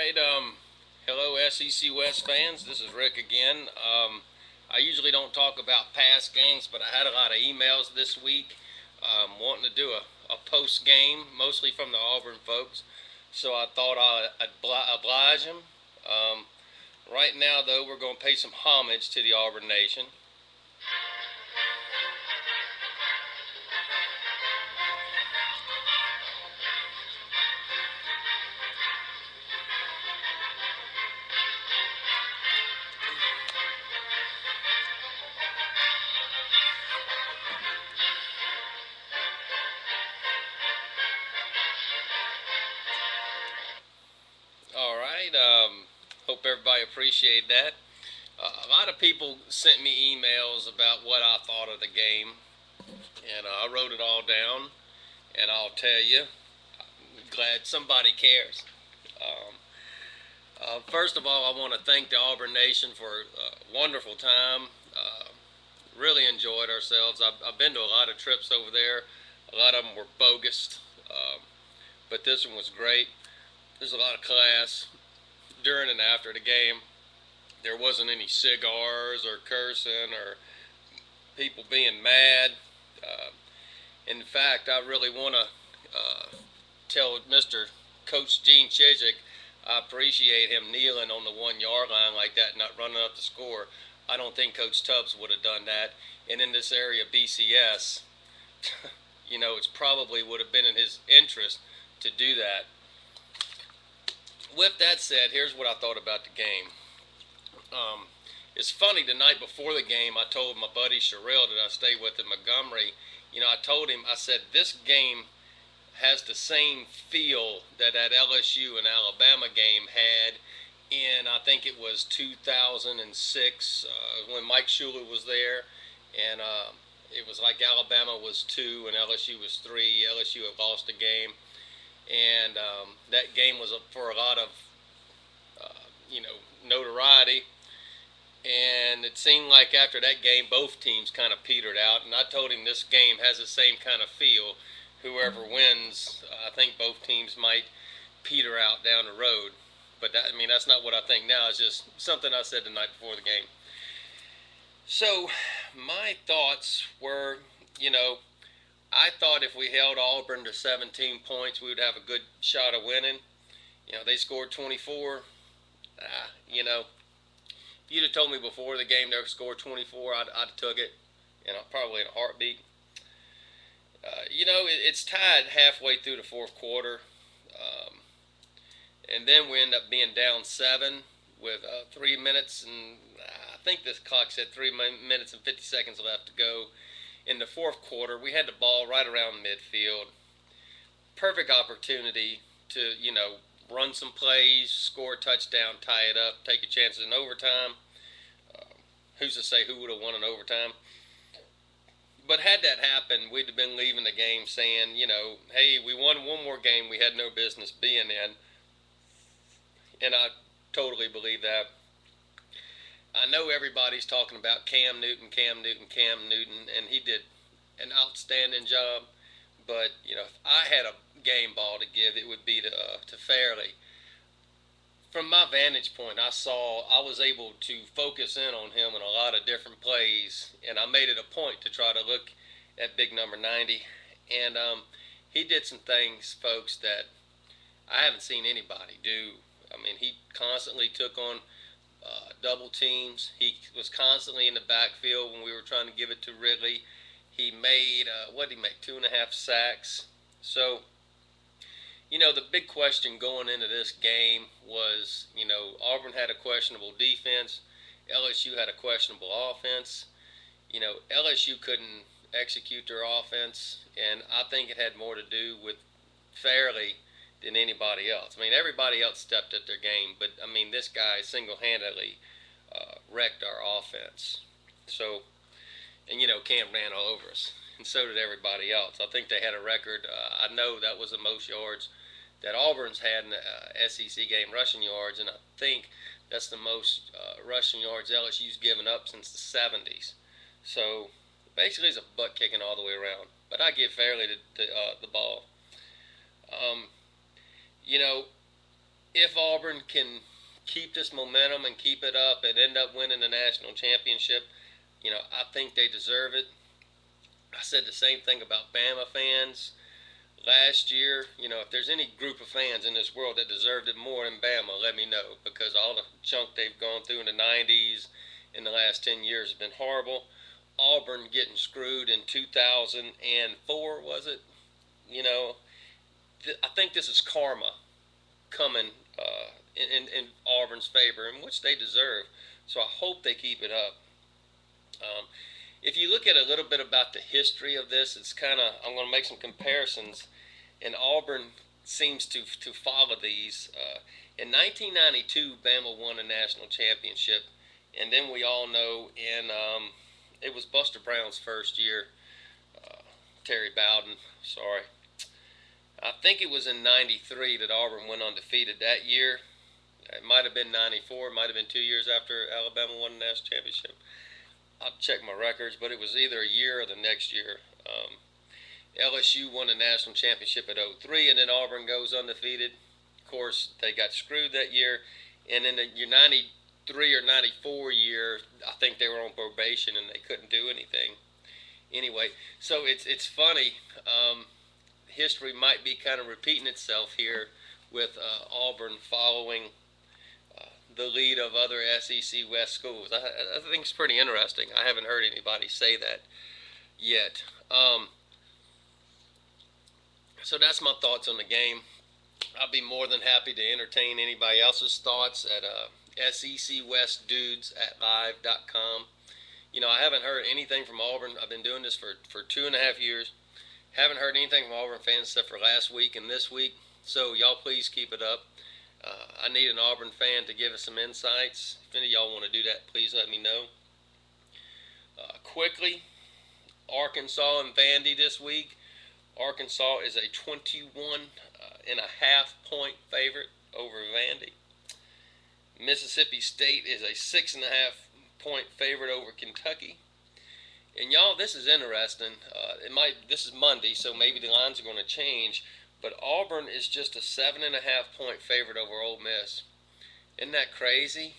right, hello SEC West fans. This is Rick again. I usually don't talk about past games, but I had a lot of emails this week wanting to do a post game, mostly from the Auburn folks. So I thought I'd oblige them. Right now, though, we're going to pay some homage to the Auburn Nation. All right. Hope everybody appreciated that. A lot of people sent me emails about what I thought of the game, and I wrote it all down. And I'll tell you, I'm glad somebody cares. Um, First of all, I want to thank the Auburn Nation for a wonderful time. Really enjoyed ourselves. I've been to a lot of trips over there. A lot of them were bogus, but this one was great. There's a lot of class during and after the game. There wasn't any cigars or cursing or people being mad. Uh, in fact, I really want to tell Mr. Coach Gene Chizik I appreciate him kneeling on the 1 yard line like that, not running up the score. I don't think Coach Tubbs would have done that. And in this area, BCS, it's probably would have been in his interest to do that. With that said, here's what I thought about the game. Um, it's funny, the night before the game, I told my buddy Sherrill that I stayed with in Montgomery. I told him, I said, this game has the same feel that LSU and Alabama game had in, I think it was 2006 when Mike Shula was there. And it was like Alabama was 2 and LSU was 3. LSU had lost the game. And that game was for a lot of, notoriety. And it seemed like after that game, both teams kind of petered out. And I told him this game has the same kind of feel. Whoever wins, I think both teams might peter out down the road. But that's not what I think now. It's just something I said the night before the game. So my thoughts were, I thought if we held Auburn to 17 points, we would have a good shot of winning. They scored 24. If you'd have told me before the game they would score 24, I'd have took it, probably in a heartbeat. It's tied halfway through the fourth quarter, um, and then we end up being down 7 with 3 minutes, and I think this clock said 3 minutes and 50 seconds left to go in the fourth quarter. We had the ball right around midfield. Perfect opportunity to, run some plays, score a touchdown, tie it up, take your chances in overtime. Who's to say who would have won in overtime? But had that happened, we'd have been leaving the game saying, hey, we won one more game we had no business being in. And I totally believe that. I know everybody's talking about Cam Newton, and he did an outstanding job. But, if I had a game ball to give, it would be to Fairley. From my vantage point, I was able to focus in on him in a lot of different plays, and I made it a point to try to look at big number 90. And he did some things, folks, that I haven't seen anybody do. He constantly took on double teams. He was constantly in the backfield when we were trying to give it to Ridley. He made, what did he make, 2.5 sacks. So, the big question going into this game was, Auburn had a questionable defense. LSU had a questionable offense. LSU couldn't execute their offense, and I think it had more to do with Fairley than anybody else. Everybody else stepped at their game, but, this guy single-handedly wrecked our offense. So, and, Cam ran all over us, and so did everybody else. I think they had a record. I know that was the most yards that Auburn's had in the SEC game, rushing yards, and I think that's the most rushing yards LSU's given up since the 70s. So basically it's a butt kicking all the way around. But I give Fairley the ball. Um, you know, if Auburn can keep this momentum and keep it up and end up winning the national championship, I think they deserve it. I said the same thing about Bama fans last year. If there's any group of fans in this world that deserved it more than Bama, let me know, because all the junk they've gone through in the 90s in the last 10 years has been horrible. Auburn getting screwed in 2004, was it? You know, I think this is karma coming in Auburn's favor, in which they deserve. So I hope they keep it up. Um, if you look at a little bit about the history of this, it's kind of, I'm going to make some comparisons, and Auburn seems to follow these. In 1992, Bama won a national championship, and then we all know it was Buster Brown's first year. Terry Bowden, sorry. I think it was in '93 that Auburn went undefeated that year. It might have been '94. It might have been 2 years after Alabama won the national championship. I'll check my records, but it was either a year or the next year. LSU won the national championship at '03, and then Auburn goes undefeated. Of course, they got screwed that year. And in the year '93 or '94 year, I think they were on probation and they couldn't do anything. Anyway, so it's funny. History might be kind of repeating itself here with Auburn following the lead of other SEC West schools. I think it's pretty interesting. I haven't heard anybody say that yet. So that's my thoughts on the game. I'll be more than happy to entertain anybody else's thoughts at secwestdudes@live.com. I haven't heard anything from Auburn. I've been doing this for 2.5 years. Haven't heard anything from Auburn fans except for last week and this week. So y'all please keep it up. I need an Auburn fan to give us some insights. If any of y'all want to do that, please let me know. Quickly, Arkansas and Vandy this week. Arkansas is a 21.5 point favorite over Vandy. Mississippi State is a 6.5 point favorite over Kentucky. And y'all, this is interesting. This is Monday, so maybe the lines are going to change. But Auburn is just a 7.5 point favorite over Ole Miss. Isn't that crazy?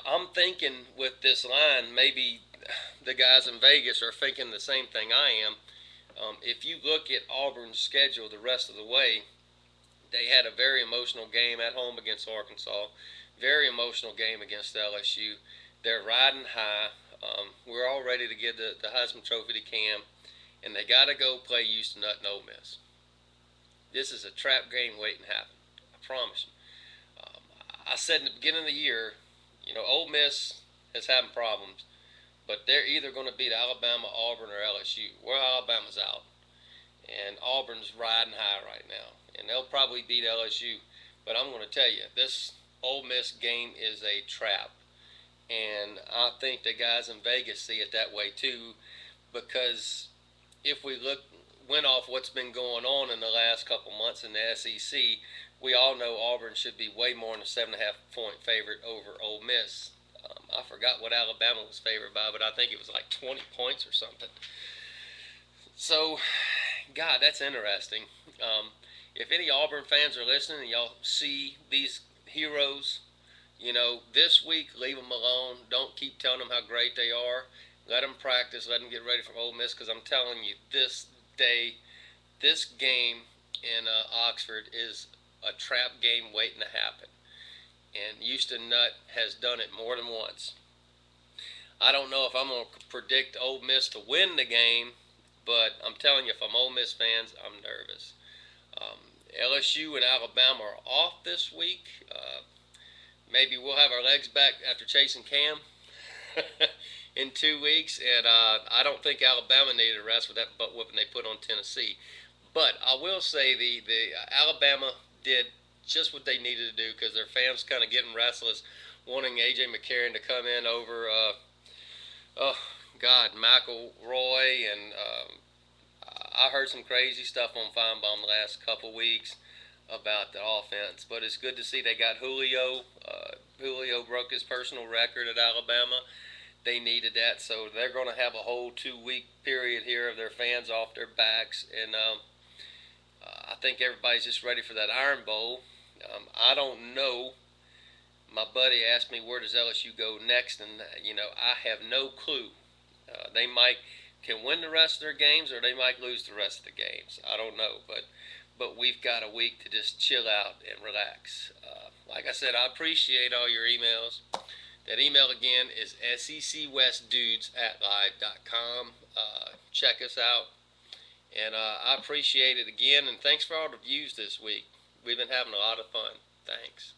I'm thinking with this line, maybe the guys in Vegas are thinking the same thing I am. If you look at Auburn's schedule the rest of the way, they had a very emotional game at home against Arkansas, very emotional game against LSU. They're riding high. We're all ready to give the Heisman Trophy to Cam, and they got to go play Houston Nutt and Ole Miss. This is a trap game waiting to happen. I promise you. I said in the beginning of the year, Ole Miss has having problems, but they're either going to beat Alabama, Auburn, or LSU. Well, Alabama's out, and Auburn's riding high right now, and they'll probably beat LSU. But I'm going to tell you, this Ole Miss game is a trap. And I think the guys in Vegas see it that way too, because if we went off what's been going on in the last couple months in the SEC, we all know Auburn should be way more than a 7.5 point favorite over Ole Miss. I forgot what Alabama was favored by, but I think it was like 20 points or something. So, God, that's interesting. If any Auburn fans are listening and y'all see these heroes, this week, leave them alone. Don't keep telling them how great they are. Let them practice. Let them get ready for Ole Miss, because I'm telling you, this game in Oxford is a trap game waiting to happen. And Houston Nutt has done it more than once. I don't know if I'm going to predict Ole Miss to win the game, but I'm telling you, if I'm Ole Miss fans, I'm nervous. LSU and Alabama are off this week. Maybe we'll have our legs back after chasing Cam in 2 weeks. And I don't think Alabama needed a rest with that butt whooping they put on Tennessee. But I will say the Alabama did just what they needed to do, because their fans kind of getting restless, wanting A.J. McCarron to come in over, McElroy. And I heard some crazy stuff on Feinbaum the last couple weeks about the offense, but it's good to see they got Julio. Julio broke his personal record at Alabama. They needed that, so they're going to have a whole 2 week period here of their fans off their backs, and I think everybody's just ready for that Iron Bowl. I don't know. My buddy asked me where does LSU go next, and I have no clue. They might can win the rest of their games, or they might lose the rest of the games. I don't know, but we've got a week to just chill out and relax. Like I said, I appreciate all your emails. That email again is secwestdudes@live.com. Check us out, and I appreciate it again. And thanks for all the views this week. We've been having a lot of fun. Thanks.